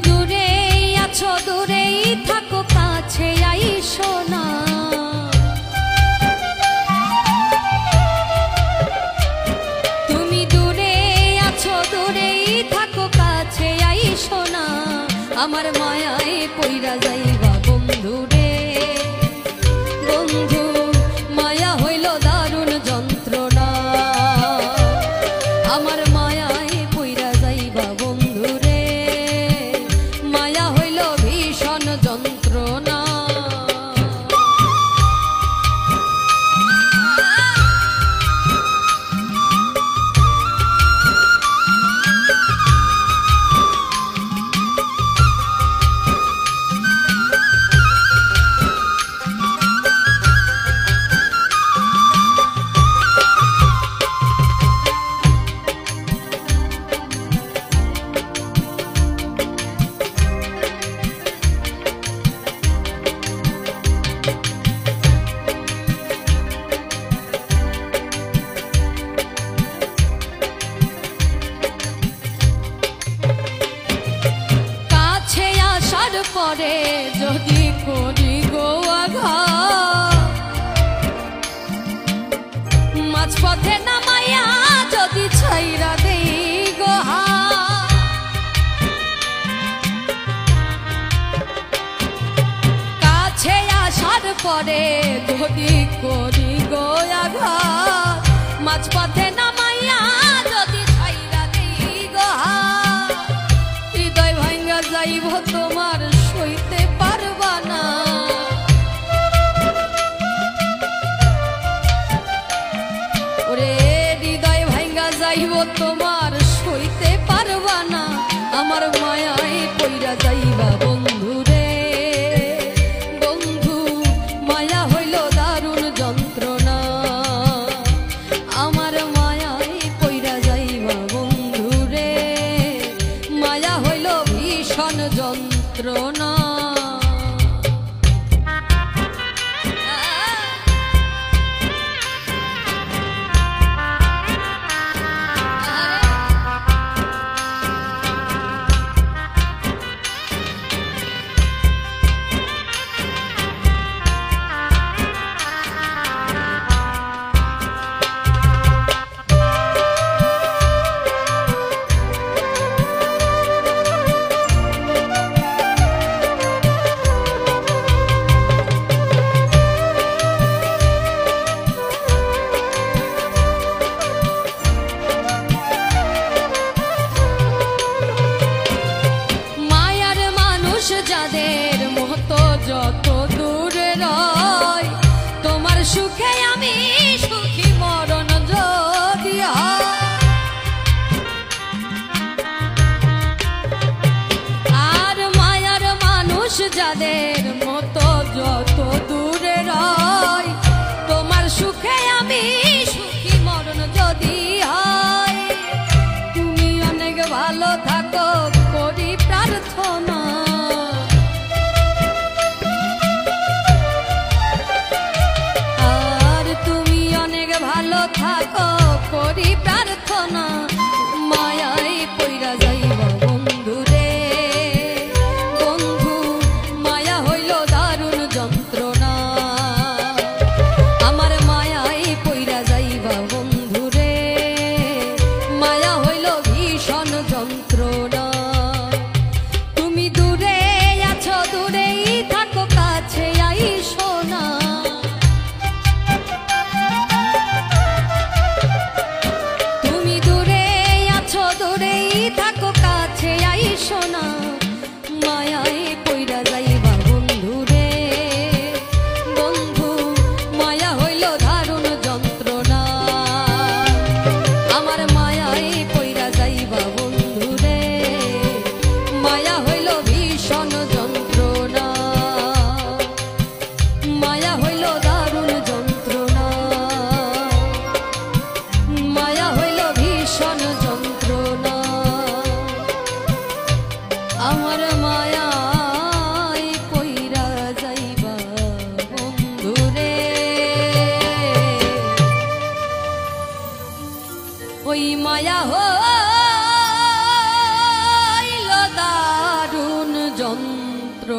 দূরে আছো দূরেই থাকো কাছে আইসো না। তুমি দূরে আছো দূরেই থাকো কাছে আইসো না। আমার মায়ায় পইরা যাইবা বন্ধু রে বন্ধু, মায়া হইল দারুণ যন্ত্রণা। আমার মায়ায় পইরা যাইবা বন্ধু রে, মায়া হইল ভীষণ যন্ত্রণা। পরে যদি করি গো আঘাত, মাঝপথে নামাইয়া যদি ছাইরা দেই গো হাত। কাছে আসার পরে যদি করি গো আঘাত, মাঝপথে নামাইয়া যদি ছাইরা দেই গো হাত। হৃদয় ভাঙ্গা যাইব তোমার সইতে পারবা না। ওরে হৃদয় ভাঙ্গা যাইব তোমার সইতে পারবা না। আমার মায়ায় পইরা যাইবা বন্ধু রে বন্ধু, মায়া হইল দারুণ যন্ত্রণা। আমার মায়ায় পইরা যাইবা বন্ধু রে, মায়া হইল ভীষণ যন্ত্রণা। যাদের মতো যত দূরে রয়, তোমার সুখে আমি সুখী মরণ যদি হয়। আর মায়ার মানুষ যাদের মতো যত দূরে রয়, তোমার সুখে আমি সুখী মরণ যদি হয়। তুমি অনেক ভালো থাকো করি প্রার্থনা। থাকো করি প্রার্থনা। মায়ায় পইরা যাইবা বন্ধু রে বন্ধু, মায়া হইল দারুণ যন্ত্রণা। আমার মায়ায় পইরা যাইবা বন্ধু রে, মায়া হইল ভীষণ যন্ত্রণা। তুমি দূরে আছো দূরেই থাকো কাছে আইসো না। থাকো কাছে আইসো না। মায়ায় পইরা যাইবা বন্ধু রে বন্ধু, মায়া হইল দারুণ যন্ত্রণা। আমার মায়ায় পইরা যাইবা বন্ধু রে, মায়া হইল ভীষণ যন্ত্রণা। মায়া হইল দারুণ যন্ত্রণা, মায়া হইল ভীষণ যন্ত্রণা। আমার মায়ায় পইরা যাইবা বন্ধু রে, ওই মায়া হইল দারুণ যন্ত্র